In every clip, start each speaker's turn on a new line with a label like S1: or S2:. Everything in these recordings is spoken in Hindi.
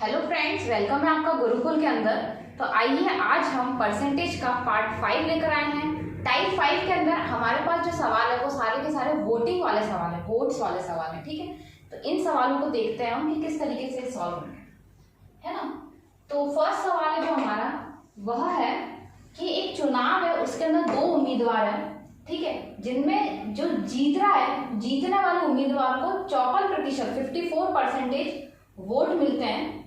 S1: हेलो फ्रेंड्स, वेलकम है आपका गुरुकुल के अंदर। तो आइए आज हम परसेंटेज का पार्ट 5 लेकर आए हैं। टाइप 5 के अंदर हमारे पास जो सवाल है वो सारे के सारे वोटिंग वाले सवाल है, वोट्स वाले सवाल है। ठीक है, तो इन सवालों को देखते हैं हम कि किस तरीके से सॉल्व होंगे, है ना। तो फर्स्ट सवाल है जो हमारा वह है कि एक चुनाव है, उसके अंदर दो उम्मीदवार है, ठीक है, जिनमें जो जीत रहा है, जीतने वाले उम्मीदवार को 54% 54% वोट मिलते हैं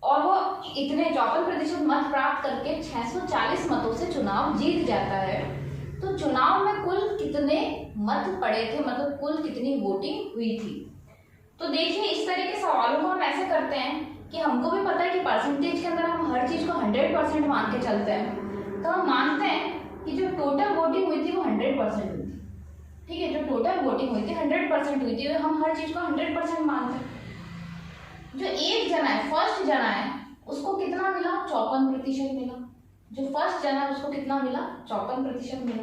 S1: और वो इतने 54% मत प्राप्त करके 640 मतों से चुनाव जीत जाता है। तो चुनाव में कुल कितने मत पड़े थे, मतलब कुल कितनी वोटिंग हुई थी। तो देखिए, इस तरह के सवालों को हम ऐसे करते हैं कि हमको भी पता है कि परसेंटेज के अंदर हम हर चीज को 100% मान के चलते हैं। तो हम मानते हैं कि जो टोटल वोटिंग हुई थी वो 100% हुई थी। ठीक है, जो टोटल वोटिंग हुई थी 100% हुई थी, तो हम हर चीज को 100% मानते हैं। जो एक जना है, फर्स्ट जना है, उसको कितना मिला? 54% मिला। जो फर्स्ट जना है उसको कितना मिला? 54% मिला।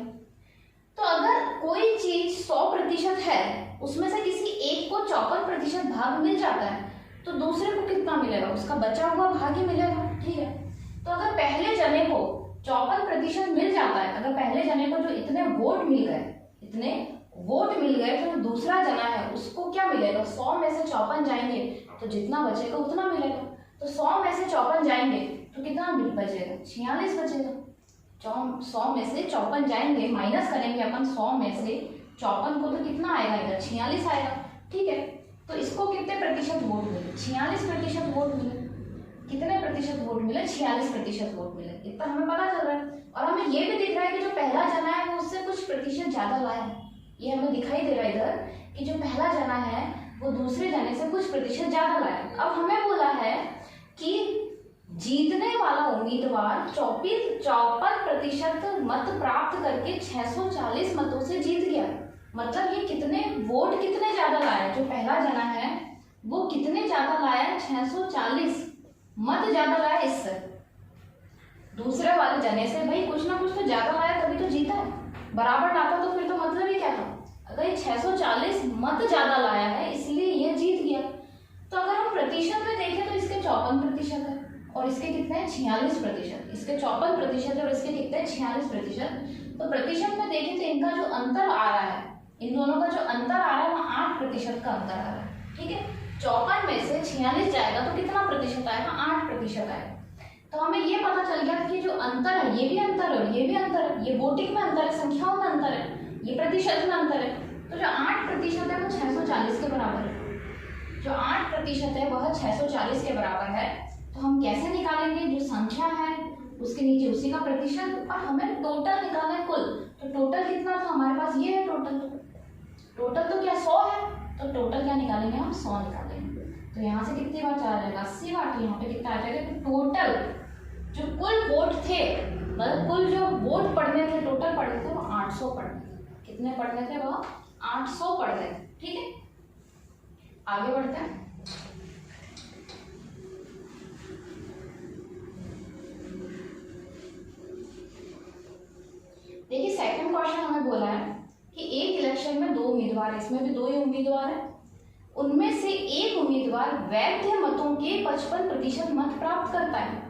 S1: तो अगर कोई चीज 100% है, उसमें से किसी एक को 54% भाग मिल जाता है, तो दूसरे को कितना मिलेगा? उसका बचा हुआ भाग ही मिलेगा। ठीक है, तो अगर पहले जने को 54% मिल जाता है, अगर पहले जने को जो इतने वोट मिल गए, इतने वोट मिल गए, तो दूसरा जना है उसको क्या मिलेगा? 100 में से 54 जाएंगे तो जितना बचेगा उतना मिलेगा। तो 100 में से 54 जाएंगे तो कितना बचेगा? 46 बचेगा। 100 में से 54 जाएंगे, माइनस करेंगे अपन 100 में से 54 को, तो कितना आएगा इधर? 46 आएगा। ठीक है, तो इसको कितने प्रतिशत वोट मिले? 46% वोट मिले। कितने प्रतिशत वोट मिले? 46% वोट मिले। इतना हमें पता चल रहा है। और हमें ये भी दिख रहा है कि जो पहला जना है वो उससे कुछ प्रतिशत ज्यादा लाया है। ये हमें दिखाई दे रहा है इधर कि जो पहला जना है वो दूसरे जने से कुछ प्रतिशत ज्यादा लाया। अब हमें बोला है कि जीतने वाला उम्मीदवार 54% मत प्राप्त करके 640 मतों से जीत गया। मतलब ये कितने वोट कितने ज्यादा लाया? जो पहला जना है वो कितने ज्यादा लाया? 640 मत ज्यादा लाया इससे, दूसरे वाले जने से। भाई कुछ ना कुछ तो ज्यादा लाया तभी तो जीता है। बराबर लाता तो फिर तो मतलब ही क्या था? अगर ये 640 मत ज्यादा लाया है इसलिए ये जीत गया। तो अगर हम प्रतिशत में देखें तो इसके 54% है और इसके कितने हैं? 46%। इसके 54% है और इसके कितने? 46%। तो प्रतिशत में देखें तो इनका जो अंतर आ रहा है, इन दोनों का जो अंतर आ रहा है वो 8% का अंतर आ रहा है। ठीक है, 54 में से 46 जाएगा तो कितना प्रतिशत आएगा? 8% आएगा। तो हमें ये पता चल गया कि जो अंतर है ये भी अंतर है और ये भी अंतर है। ये वोटिंग में अंतर है, संख्याओं में अंतर है, ये प्रतिशत में अंतर है। तो जो 8% है वो 640 के बराबर है। जो 8% है वह 640 के बराबर है। तो हम कैसे निकालेंगे? जो संख्या है उसके नीचे उसी का प्रतिशत, और हमें टोटल निकालना है कुल। तो टोटल कितना था हमारे पास? ये है टोटल। टोटल तो क्या 100 है, तो टोटल क्या निकालेंगे हम? 100 निकालेंगे। तो यहाँ से कितनी बार आ जाएगा? 80 बार। तो यहाँ पे कितना आ जाएगा? तो टोटल जो कुल वोट थे, मतलब कुल जो वोट पढ़ने थे, टोटल पढ़ने थे वो 800 पढ़ने थे। कितने पढ़ने थे? वह 800 पढ़ने थे। ठीक है, आगे बढ़ते हैं। देखिए, सेकंड क्वेश्चन हमें बोला है कि एक इलेक्शन में दो उम्मीदवार है, इसमें भी दो ही उम्मीदवार है, उनमें से एक उम्मीदवार वैध मतों के 55% मत प्राप्त करता है।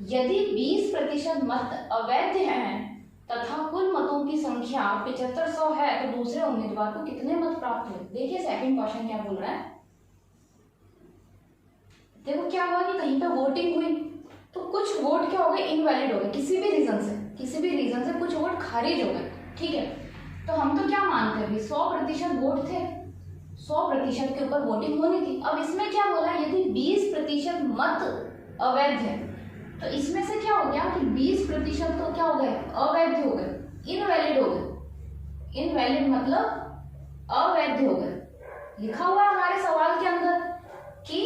S1: यदि 20% मत अवैध हैं तथा कुल मतों की संख्या 7500 है, तो दूसरे उम्मीदवार को कितने मत प्राप्त हुए? देखिए सेकंड क्वेश्चन क्या बोल रहा है। देखो क्या हुआ कि कहीं पे वोटिंग हुई तो कुछ वोट क्या हो गए? इनवैलिड हो गए, किसी भी रीजन से कुछ वोट खारिज हो गए। ठीक है, तो हम तो क्या मानते हैं? 100% वोट थे, 100% के ऊपर वोटिंग होनी थी। अब इसमें क्या बोला? यदि 20% मत अवैध है, तो इसमें से क्या हो गया कि 20% तो क्या हो गए? अवैध हो गए, इनवैलिड हो गए। इनवैलिड मतलब अवैध हो गए। लिखा हुआ है हमारे सवाल के अंदर कि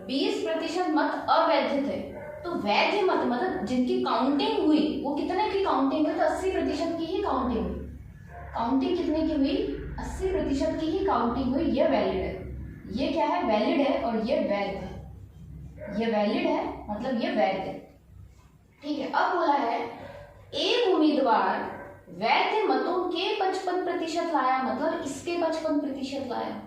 S1: 20% मत अवैध थे, तो वैध मत मतलब जिनकी काउंटिंग हुई वो कितने की काउंटिंग हुई? तो 80% की ही काउंटिंग हुई। काउंटिंग कितने की हुई? 80% की ही काउंटिंग हुई। ये वैलिड है। ये क्या है? वैलिड है और ये वैध है। ये वैलिड है मतलब ये वैध है। ठीक है, अब बोला है एक उम्मीदवार वैध मतों के 55% लाया, मतलब इसके 55% लाया।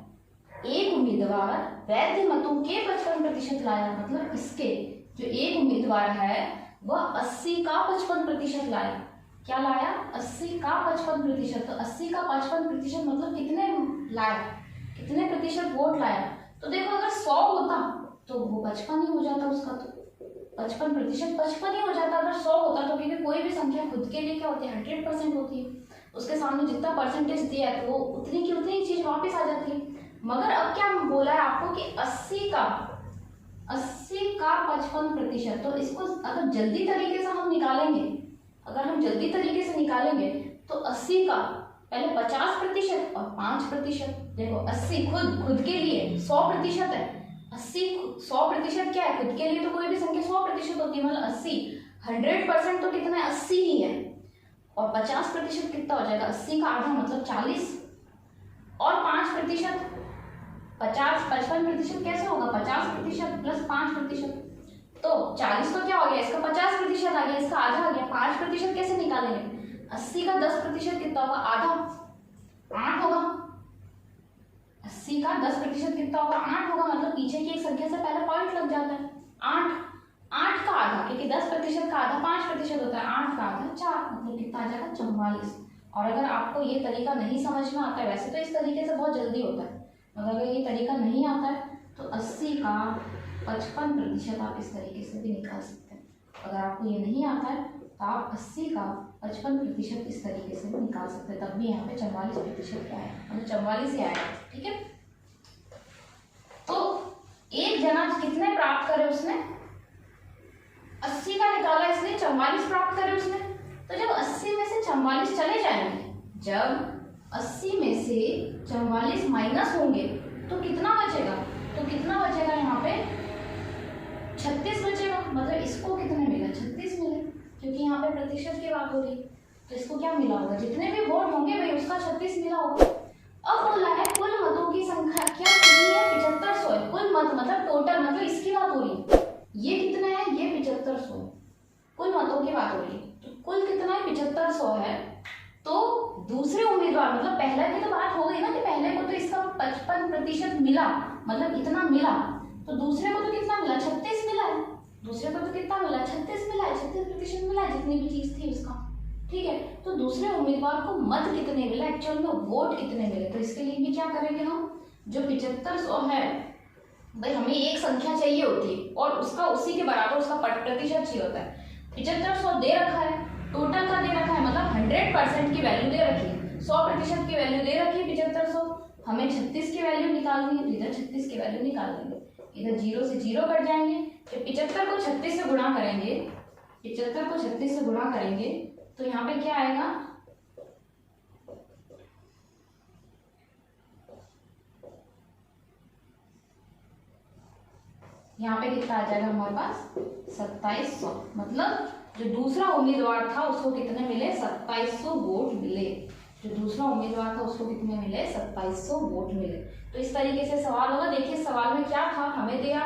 S1: एक उम्मीदवार वैध मतों के 55% लाया, मतलब इसके जो एक उम्मीदवार है वह 80 का 55% लाया। क्या लाया? 80 का 55%। तो 80 का 55% मतलब कितने लाया, कितने प्रतिशत वोट लाया? तो देखो अगर 100 होता तो वो 55 ही हो जाता, उसका तो 55% 55 ही हो जाता। अगर 100 होता तो क्योंकि कोई भी संख्या खुद के लिए क्या होती है, 100% होती है, उसके सामने जितना परसेंटेज दिया है तो वो उतनी की उतनी चीज वापस आ जाती है। मगर अब क्या बोला है आपको कि 80 का 55%। तो इसको अगर जल्दी तरीके से हम निकालेंगे, अगर हम जल्दी तरीके से निकालेंगे तो 80 का पहले 50% और 5%। देखो 80 खुद के लिए 100% है, 80 100% क्या है, खुद के लिए तो कोई भी संख्या 100% होती है, मतलब 80 100% तो कितना है, 80 ही है। और 50% कितना हो जाएगा, 80 का आधा मतलब 40, और 5% 55% कैसे होगा, 50% प्लस 5%, तो 40 तो क्या हो गया, इसका 50% आ गया, इसका आधा आ गया। 5% कैसे निकालेंगे, 80 का 10% कितना होगा, आधा 8 होगा। 80 का 10% कितना होगा, 8 होगा, मतलब पीछे की एक संख्या से पहले पॉइंट लग जाता है। 8 का आधा, क्योंकि 10% का आधा 5% होता है, 8 का आधा 4, मतलब कितना आ जाएगा, 44। और अगर आपको ये तरीका नहीं समझ में आता है, वैसे तो इस तरीके से बहुत जल्दी होता है, मगर अगर ये तरीका नहीं आता है तो 80 का 55% आप इस तरीके से भी निकाल सकते हैं। अगर आपको ये नहीं आता है तो आप 80 का 55% इस तरीके से भी निकाल सकते हैं, तब भी यहाँ पे 44% क्या है, मतलब 44 ही आएगा। ठीक है, तो एक जना कितने प्राप्त करे, उसने 80 का निकाला, इसलिए 44 प्राप्त करे उसने। तो जब 80 में से 44 चले जाएंगे, जब 80 में से 44 माइनस होंगे तो कितना बचेगा, तो कितना बचेगा, यहाँ पे 36 बचेगा। मतलब इसको कितने मिला, 36 मिले, क्योंकि यहाँ पे प्रतिशत की बात हो रही, तो इसको क्या मिला होगा, जितने भी वोट होंगे भाई उसका 36 मिला होगा। अब बोला है कुल मतों की संख्या क्या कितनी है, 7500 है। कुल मत मतलब टोटल, मतलब इसकी बात हो रही है, ये कितना है, ये 7500 कुल मतों की बात हो रही है। तो कुल कितना है, 7500 है। तो दूसरे उम्मीदवार, मतलब पहले की तो बात हो गई ना कि पहले को तो इसका 55% मिला, मतलब इतना मिला, तो दूसरे को तो कितना मिला, 36 मिला है। दूसरे को तो कितना मिला, 36 मिला है, 36% मिला है, जितनी भी चीज थी उसका। ठीक है, तो दूसरे उम्मीदवार को मत कितने मिला, एक्चुअल में वोट कितने मिले, तो इसके लिए भी क्या करेंगे हम, जो 7500 है भाई, हमें एक संख्या चाहिए होती है और उसका उसी के बराबर उसका प्रतिशत चाहिए होता है। 7500 दे रखा है, टोटल का दे रखा है, मतलब 100% की वैल्यू दे रखी है, 100% की वैल्यू दे रखी है 7500। हमें 36 की वैल्यू निकालनी है, तो इधर 36 की वैल्यू निकाल देंगे, इधर 0 से 0 कट जाएंगे। फिर 75 को 36 से गुणा करेंगे, 75 को 36 से गुणा करेंगे तो यहाँ पे क्या आएगा, यहाँ पे कितना आ जाएगा हमारे पास, 2700। मतलब जो दूसरा उम्मीदवार था उसको कितने मिले, 2700 वोट मिले। जो दूसरा उम्मीदवार था उसको कितने मिले, 2700 वोट मिले। तो इस तरीके से सवाल होगा। देखिए सवाल में क्या था, हमें दिया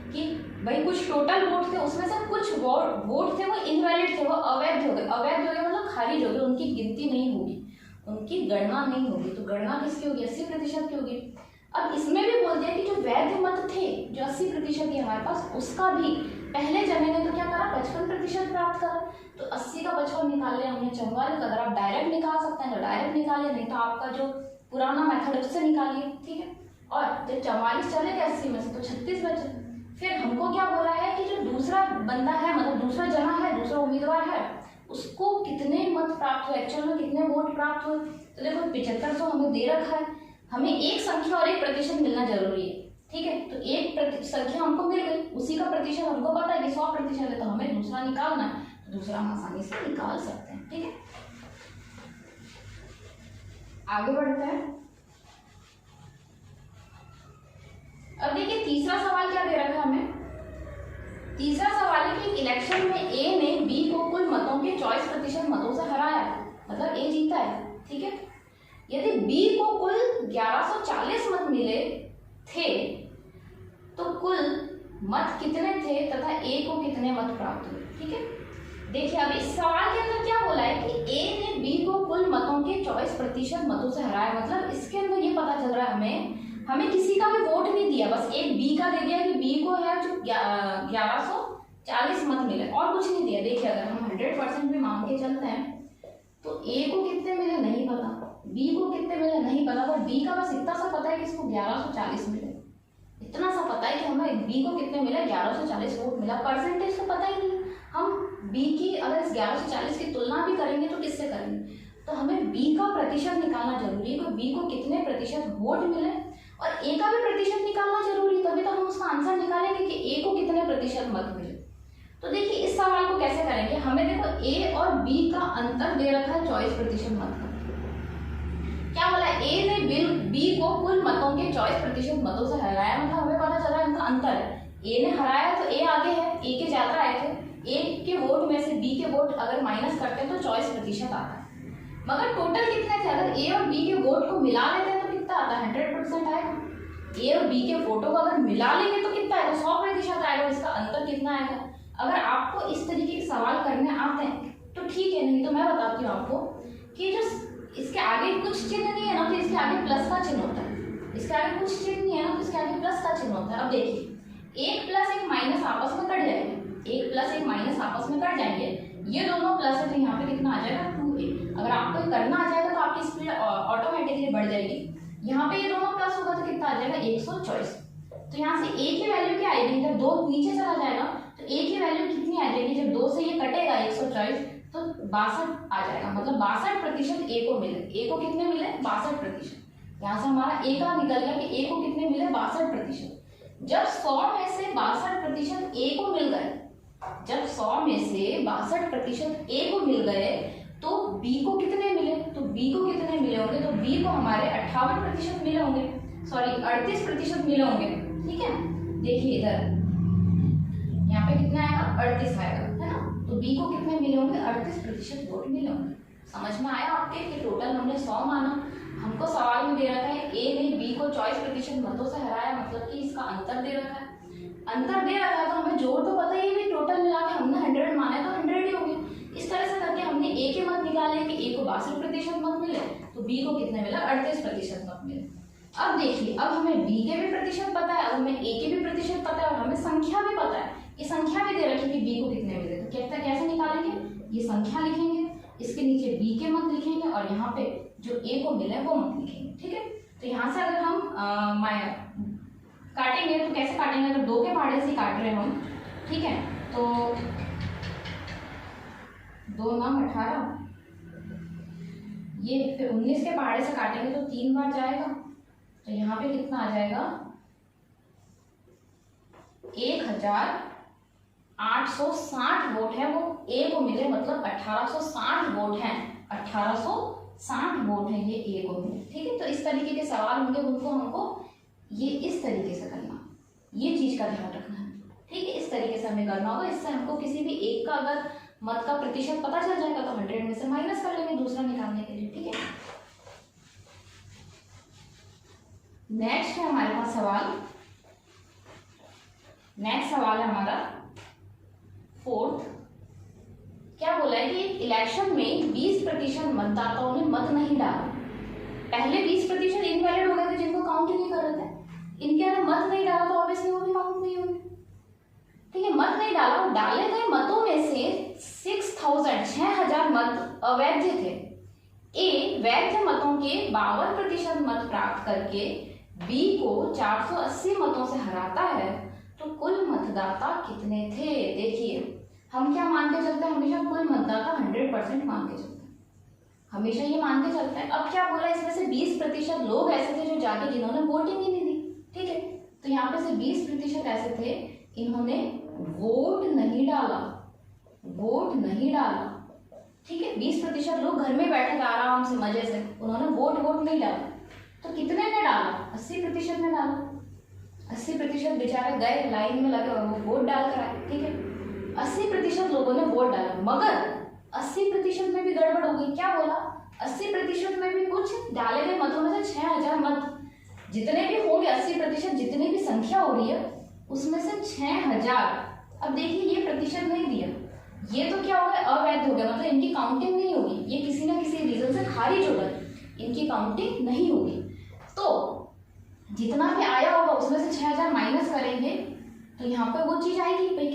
S1: कि भाई कुछ टोटल वोट थे, उसमें से कुछ वोट थे वो इनवैलिड थे, वो अवैध हो गए। अवैध हो गए मतलब खारिज हो गए, उनकी गिनती नहीं होगी, उनकी गणना नहीं होगी। तो गणना किसकी होगी, 80% की होगी। अब इसमें भी बोल दिया कि जो वैध मत थे, जो 80% है हमारे पास, उसका भी पहले जने ने तो क्या करा, 55% प्राप्त करा। तो 80 का 55 निकाल लिया हमने 44। अगर आप डायरेक्ट निकाल सकते हैं तो डायरेक्ट निकालिए, नहीं तो आपका जो पुराना मेथड है उससे निकालिए। ठीक है, और जब 44 चले गए 80 में से तो 36 बचे। फिर हमको क्या बोला है कि जो दूसरा बंदा है, मतलब दूसरा जना है, दूसरा उम्मीदवार है, उसको कितने मत प्राप्त हुए, एक्चुअल में कितने वोट प्राप्त हुए। तो देखो 7500 हमें दे रखा है, हमें एक संख्या और एक प्रतिशत मिलना जरूरी है। ठीक है, तो एक संख्या हमको मिल गई, उसी का प्रतिशत हमको पता है कि 100% है, तो हमें दूसरा निकालना है, तो दूसरा हम आसानी से निकाल सकते हैं। ठीक है, आगे बढ़ते हैं। अब देखिए तीसरा सवाल क्या दे रखा है हमें। तीसरा सवाल है कि इलेक्शन में ए ने बी को कुल मतों के 24% मतों से हराया, मतलब ए जीता है। ठीक है, यदि बी को कुल 1140 मत मिले थे तो कुल मत कितने थे तथा ए को कितने मत प्राप्त हुए। ठीक है, देखिए अब इस सवाल के अंदर क्या बोला है कि ए ने बी को कुल मतों के 24% मतों से हराया, मतलब इसके अंदर ये पता चल रहा है हमें हमें किसी का भी वोट नहीं दिया, बस एक बी का दे दिया कि बी को है जो 1140 मत मिले, और कुछ नहीं दिया। देखिए अगर हम 100% भी मान के चलते हैं तो ए को कितने मिले नहीं पता, बी को कितने मिले नहीं पता, पर बी का बस इतना सा पता है कि इसको 1140 मिले, इतना सा पता है कि हमें बी को कितने मिला, 1140 वोट मिला। परसेंटेज तो पता ही नहीं। हम बी की अगर इस 1140 की तुलना भी करेंगे तो किससे करेंगे, तो हमें बी का प्रतिशत निकालना जरूरी है कि बी को कितने प्रतिशत वोट मिले, और ए का भी प्रतिशत निकालना जरूरी, तभी तो हम उसका आंसर निकालेंगे कि ए को कितने प्रतिशत मत मिले। तो देखिए इस सवाल को कैसे करेंगे, हमें देखो ए और बी का अंतर दे रखा है 24% मत का। क्या बोला, ए ने बी को कुल मतों के 24% मतों से हराया, मतलब हमें पता चला इनका अंतर है। ए ने हराया तो ए आगे है, ए के ज्यादा आए थे, ए के वोट में से बी के वोट अगर माइनस करते हैं तो 24% आता है। मगर टोटल कितने थे, अगर ए और बी के वोट को मिला लेते हैं तो कितना आता है, 100% आएगा। ए और बी के वोटों को अगर मिला लेंगे तो कितना आएगा, 100% आएगा। इसका अंतर कितना आएगा। अगर आपको इस तरीके के सवाल करने आते हैं तो ठीक है, नहीं तो मैं बताती हूँ आपको कि जो इसके आगे कुछ चिन्ह नहीं है ना, तो इसके आगे प्लस का चिन्ह होता है। इसके आगे कुछ चिन्ह नहीं है ना, तो इसके आगे प्लस का चिन्ह होता है। अब देखिए एक प्लस एक माइनस आपस में कट जाएंगे, एक प्लस एक माइनस आपस में कट जाएंगे, ये दोनों प्लस है तो यहाँ पे कितना आ जाएगा 2a। अगर आपको करना आ जाएगा तो आपकी स्पीड ऑटोमेटिकली बढ़ जाएगी। यहाँ पे ये दोनों प्लस होगा तो कितना आ जाएगा 124। तो यहाँ से a की वैल्यू क्या आएगी, जब 2 नीचे चला जाएगा तो a की वैल्यू कितनी आ जाएगी, जब 2 से ये कटेगा 124 तो 62 आ जाएगा। मतलब 62% a को मिले। a को कितने मिले 62%। यहाँ से हमारा a का निकल गया कि a को कितने मिले 62%। जब 100 में से 62% a को मिल गए, जब 100 में से 62% a को मिल गए तो b को कितने मिले, तो b को कितने मिले होंगे, तो b को हमारे 58% मिले होंगे, सॉरी 38% मिले होंगे। ठीक है, देखिए इधर यहाँ पे कितना आएगा 38 आएगा, है ना। तो b को कितने मिले होंगे 38% वोट मिले होंगे। समझ में आया आपके कि टोटल हमने 100 माना। हमको सवाल में दे रखा है a ने b को 24% मतों से हराया, मतलब कि इसका अंतर दे रखा है। अंतर दे रखा है तो हमें जोड़ तो पता ही है, टोटल मिला के हमने 100 माना है तो 100 ही होंगे। इस तरह से करके हमने a के मत निकाले कि a को 62% मत मिले, तो b को कितने मिला 38% मत मिले। अब देखिए, अब हमें b के भी प्रतिशत पता है, अब हमें a के भी प्रतिशत पता है, और हमें संख्या भी पता है। ये संख्या भी दे रखी है कि b को कितने मिले, तो कहता है कैसे निकालेंगे, ये संख्या लिखेंगे, इसके नीचे b के मत लिखेंगे, और यहाँ पे जो a को मिला है वो मत लिखेंगे। ठीक है, तो यहाँ से अगर हम काटेंगे तो कैसे काटेंगे, अगर 2 के पहाड़े से काट रहे हैं हम, ठीक है, तो 2 9 18, ये फिर 19 के पहाड़े से काटेंगे तो 3 बार जाएगा, तो यहाँ पे कितना आ जाएगा 1860 वोट है वो ए को मिले, मतलब 1860 वोट हैं, 1860 वोट है ये ए को मिले। ठीक है, तो इस तरीके के सवाल होंगे, उनको हमको ये इस तरीके से करना, ये चीज का ध्यान रखना है। ठीक है, इस तरीके से हमें करना होगा। इससे हमको किसी भी एक का अगर मत का प्रतिशत पता चल जाएगा तो 100 में से माइनस कर लेंगे दूसरा निकालने के लिए। ठीक है, नेक्स्ट है हमारे पास सवाल, नेक्स्ट सवाल है हमारा 4th। क्या बोला है कि इलेक्शन में 20% मतदाताओं ने मत नहीं डाला। पहले 20% इनवैलिड हो गए थे जिनको काउंट ही नहीं कर रहे थे, इनके अंदर मत नहीं डाला तो ऑब्वियसली वो भी काउंट नहीं होंगे। ठीक है, मत नहीं डाला, डाले गए मतों में से 6000 मत अवैध थे। ए वैध मतों के 52% मत प्राप्त करके बी को 480 मतों से हराता है, तो कुल मतदाता कितने थे। देखिए हम क्या मान के चलते हैं, हमेशा कुल मतदाता 100% मान के चलते हैं, हमेशा ये मान के चलते हैं। अब क्या बोला, इसमें से 20% लोग ऐसे थे जो जाके जिन्होंने वोटिंग ही नहीं दी। ठीक है, तो यहाँ पे से 20% ऐसे थे इन्होंने वोट नहीं डाला, वोट नहीं डाला। ठीक है, 20% लोग घर में बैठे थे आराम से मजे से, उन्होंने वोट नहीं डाला। तो कितने ने डाला, 80% ने डाला। 80% बेचारे गए लाइन में लगे और वो वोट डाल कर आए। ठीक है, 80% लोगों ने वोट डाला, मगर 80% में भी गड़बड़ हो गई। क्या बोला, 80% में भी कुछ डाले गए मतों में से 6000 मत जितने भी होंगे, 80% जितनी भी संख्या हो रही है उसमें से 6000। अब देखिए ये प्रतिशत नहीं दिया, ये तो क्या हो गया, अवैध हो गया, मतलब इनकी काउंटिंग नहीं होगी, ये किसी ना किसी रीजन से खारिज हो गए, इनकी काउंटिंग नहीं होगी। तो जितना भी आया होगा उसमें से 6000 माइनस करेंगे तो यहाँ पे वो चीज आएगी भाई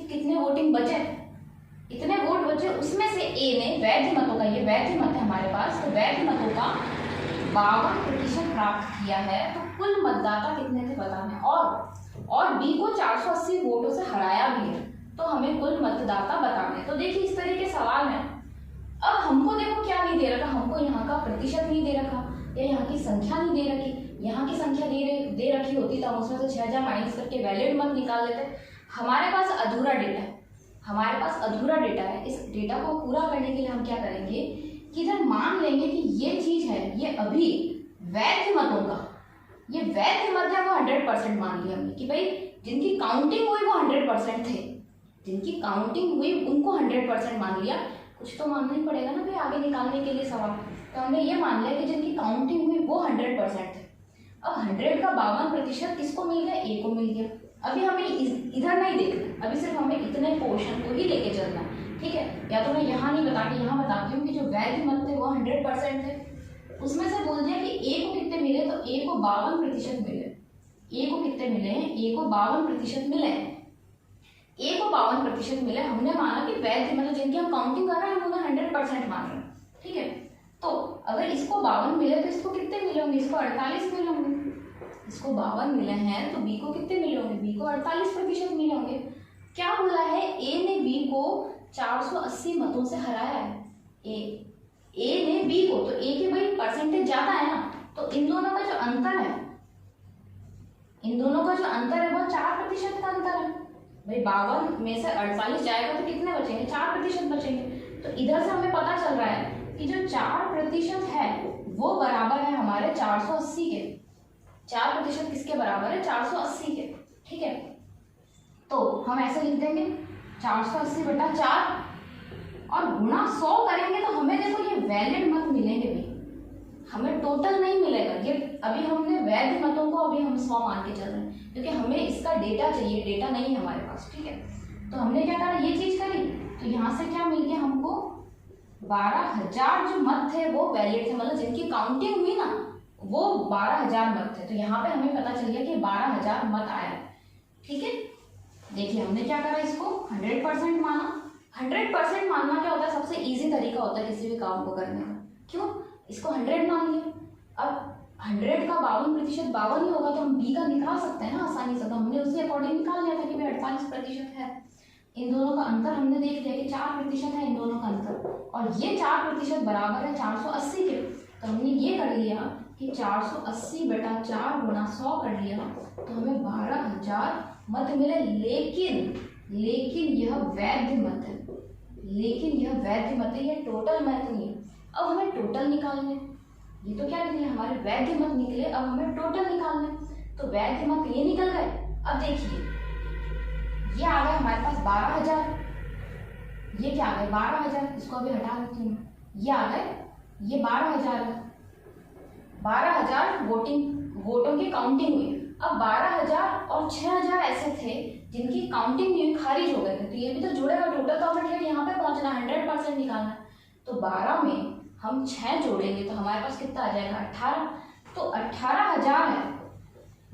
S1: कितने वोटिंग बचे, इतने वोट बचे, उसमें से ए ने वैध मतों का, ये वैध मत है हमारे पास, तो वैध मतों का 52% प्राप्त किया है। तो कुल मतदाता कितने थे बताना है, और बी को 480 वोटों से हराया भी है, तो हमें कुल मतदाता बताना है। तो देखिए इस तरह के सवाल है। अब हमको देखो क्या नहीं दे रखा, हमको यहाँ का प्रतिशत नहीं दे रखा या यहाँ की संख्या नहीं दे रखी। यहाँ की संख्या दे रखी होती तो हम उसमें से 6000 माइनस करके वैलिड मत निकाल लेते। हमारे पास अधूरा डेटा है, हमारे पास अधूरा डेटा है। इस डेटा को पूरा करने के लिए हम क्या करेंगे कि इधर मान लेंगे कि ये चीज है, ये अभी वैध मतों का, ये वैध मत है वो 100% मान लिया हमने कि भाई जिनकी काउंटिंग हुई वो 100% थे, जिनकी काउंटिंग हुई उनको 100% मान लिया। कुछ तो मानना ही पड़ेगा ना भाई आगे निकालने के लिए सवाल, तो हमने ये मान लिया कि जिनकी काउंटिंग हुई वो 100% थे। अब 100 का 52% किसको मिल गया, ए को मिल गया। अभी हमें इधर नहीं देखना, अभी सिर्फ हमें इतने पोर्शन को ही लेके चलना है, ठीक है। या तो मैं यहाँ नहीं बताती, यहाँ बताती हूँ कि जो वैध मत थे वो 100% थे। उसमें से बोल दिया कि ए को कितने मिले, तो ए को 52% मिले। ए को कितने मिले हैं, ए को 52% मिले, ए को 52% मिले। हमने माना कि वैध मतलब जिनकी हम काउंटिंग कर रहे हैं हम उन्हें 100% मान रहे हैं, ठीक है। तो अगर इसको 52 मिले तो इसको कितने मिले होंगे, इसको 48 मिले होंगे। इसको 52 मिले हैं तो बी को कितने मिले होंगे, बी को 48% मिले होंगे। क्या बोला है, ए ने बी को 480 मतों से हराया है। ए ने बी को, तो ए के भाई परसेंटेज ज्यादा है ना, तो इन दोनों का जो अंतर है, इन दोनों का जो अंतर है वो 4% का अंतर है। भाई 52 में से 48 जाएगा तो कितने बचेंगे, 4% बचेंगे। तो इधर से हमें पता चल रहा है कि जो 4% है वो बराबर है हमारे 480 के। 4% किसके बराबर है, 480 के, ठीक है। तो हम ऐसे लिख देंगे 480/4 और गुणा 100 करेंगे तो हमें देखो ये वैलिड मत मिलेंगे भी, हमें टोटल नहीं मिलेगा। ये अभी हमने वैध मतों को अभी हम 100 मान के चल रहे हैं क्योंकि हमें इसका डेटा चाहिए, डेटा नहीं है हमारे पास, ठीक है। तो हमने क्या करा, ये चीज करी, तो यहाँ से क्या मिल गया हमको, 12000 जो मत थे वो वैलिड थे, मतलब जिनकी काउंटिंग हुई ना वो 12000 मत थे। तो यहाँ पे हमें पता चल गया कि 12000 मत आया, ठीक है। देखिए हमने क्या करा, इसको 100% माना। 100% मानना क्या होता है, सबसे इजी तरीका होता है किसी भी काम को करने का। क्यों, इसको 100 मान लिया। अब 100 का 52% 52 ही होगा तो हम बी का निकाल सकते हैं ना आसानी से, तो हमने उसी अकॉर्डिंग निकाल लिया था कि भाई 48% है। इन दोनों का अंतर हमने देख लिया कि 4% है इन दोनों का अंतर, और ये 4% बराबर है 480 के। तो हमने ये कर लिया कि 480/4 गुणा 100 कर लिया तो हमें 12000 मत मिले। लेकिन यह वैध मत है, लेकिन यह वैध मत है, यह टोटल मत नहीं है। अब हमें टोटल निकालना है, ये तो क्या निकले हमारे वैध मत निकले, अब हमें टोटल निकालना है। तो वैध मत ये निकल गए। अब देखिए ये आ गया हमारे पास 12000, ये क्या आ गया 12000, इसको अभी हटा देती हूँ। ये आ गए, ये 12000 है, 12000 वोटों की काउंटिंग हुई। अब 12000 और 6000 ऐसे थे जिनकी काउंटिंग नहीं हुई, खारिज हो गए थे, तो ये भी तो जुड़ेगा। टोटल तो हमें यहाँ पे पहुंचना 100% निकालना है। तो 12 में हम 6 जोड़ेंगे तो हमारे पास कितना आ जाएगा, 18। तो 18000 है,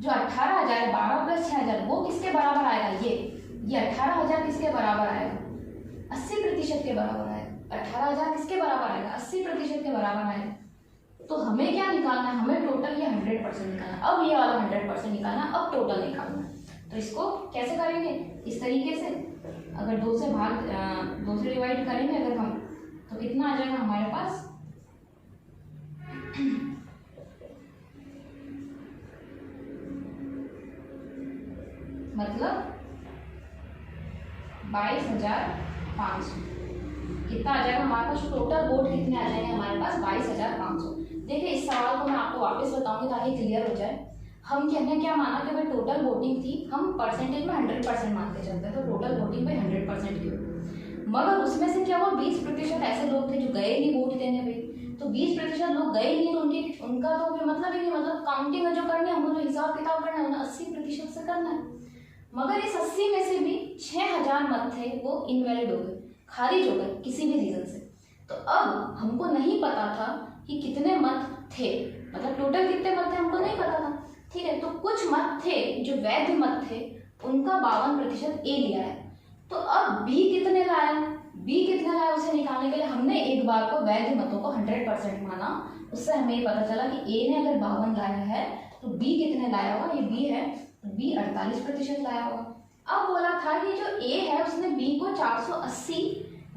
S1: जो 18000 है 12 + 6000 वो किसके बराबर आएगा, ये 18000 किसके बराबर आएगा, 80% के बराबर आएगा। 18000 किसके बराबर आएगा, 80% के बराबर आएगा। तो हमें क्या निकालना है, हमें टोटल ये 100% निकालना है। अब ये वाला 100% निकालना है, अब टोटल निकालना है। तो इसको कैसे करेंगे, इस तरीके से, अगर 2 से डिवाइड करेंगे अगर हम, तो कितना आ जाएगा हमारे पास, मतलब 22500 कितना आ जाएगा हमारे पास, टोटल वोट कितने आ जाएंगे हमारे पास, 22500। देखिए इस सवाल को मैं आपको वापस बताऊंगी ताकि क्लियर हो जाए। हम कहने क्या माना कि भाई टोटल वोटिंग थी, हम परसेंटेज में 100% मान के चलते हैं, तो टोटल वोटिंग में 100% की होगी। मगर उसमें से क्या हुआ, 20% ऐसे लोग थे जो गए नहीं वोट देने पे। तो 20% लोग गए नहीं तो उनका तो फिर मतलब ही नहीं, मतलब काउंटिंग में जो करनी है हमको, जो हिसाब किताब करना है उन्हें 80% से करना है। मगर इस 80 में से भी 6000 मत थे वो इनवैलिड हो गए, खारिज हो गए किसी भी रीजन से। तो अब हमको नहीं पता था कि कितने मत थे, मतलब टोटल कितने मत थे हमको नहीं पता था। ठीक है। तो कुछ मत थे जो वैध मत थे, उनका 52% ए लिया है। तो अब बी कितने लाया, बी कितने लाया उसे निकालने के लिए हमने एक बार को वैध मतों को 100% माना। उससे हमें ये पता चला कि ए ने अगर 52 लाया है तो बी कितने लाया होगा, ये बी है तो बी 48% लाया होगा। अब बोला था कि जो ए है उसने बी को 480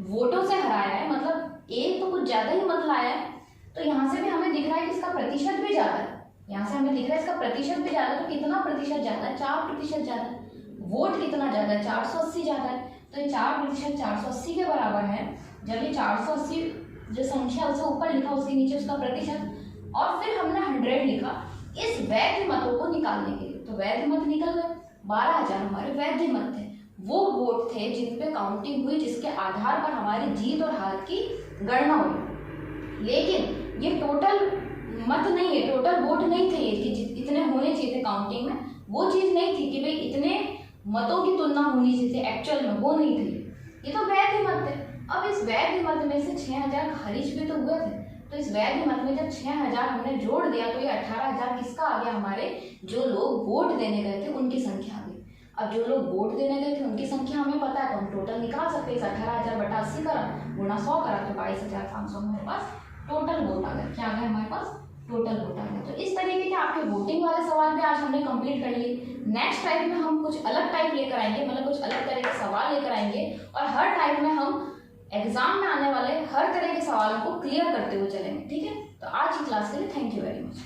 S1: वोटों से हराया है, मतलब ए तो कुछ ज्यादा ही मत लाया है। तो यहाँ से भी हमें दिख रहा है कि इसका प्रतिशत भी ज्यादा है, यहाँ से हमें दिख रहा है इसका प्रतिशत भी ज्यादा है। तो कितना प्रतिशत ज्यादा है, 4% ज्यादा है। वोट कितना ज्यादा है, 480 ज्यादा है। तो ये 4% 480 के बराबर है। जब ये 480 जो संख्या उसे ऊपर लिखा उसके नीचे उसका प्रतिशत, और फिर हमने 100 लिखा इस वैध मतों को निकालने के लिए। तो वैध मत निकल गए, 12,000 हमारे वैध मत थे, वो वोट थे जिन पे काउंटिंग हुई, जिसके आधार पर हमारी जीत और हार की गणना हुई। लेकिन ये टोटल मत नहीं है, टोटल वोट नहीं थे ये कि इतने होने चाहिए थे काउंटिंग में, वो चीज नहीं थी कि भाई इतने मतों की तुलना होनी चाहिए एक्चुअल में, वो नहीं थी। ये तो वैध मत थे। अब इस वैध मत में से 6,000 खारिज भी तो हुए थे। तो इस वैध मत में जब 6,000 हमने जोड़ दिया तो ये 18,000 किसका आ गया, हमारे जो लोग वोट देने गए थे उनकी संख्या आ गई। अब जो लोग वोट देने गए थे उनकी संख्या हमें पता है, तो हम टोटल निकाल सकते हैं। इस 18,000 बटा 80 करा गुणा 100 करा तो 22,500 हमारे पास टोटल वोट आ गया। क्या आ गया हमारे पास, टोटल वोट आ गया। तो इस तरीके के आपके वोटिंग वाले सवाल भी आज हमने कंप्लीट कर लिए। नेक्स्ट टाइप में हम कुछ अलग टाइप लेकर आएंगे, मतलब कुछ अलग तरह के सवाल लेकर आएंगे, और हर टाइप में हम एग्जाम में आने वाले हर तरह के सवालों को क्लियर करते हुए चलेंगे। ठीक है, तो आज की क्लास के लिए थैंक यू वेरी मच।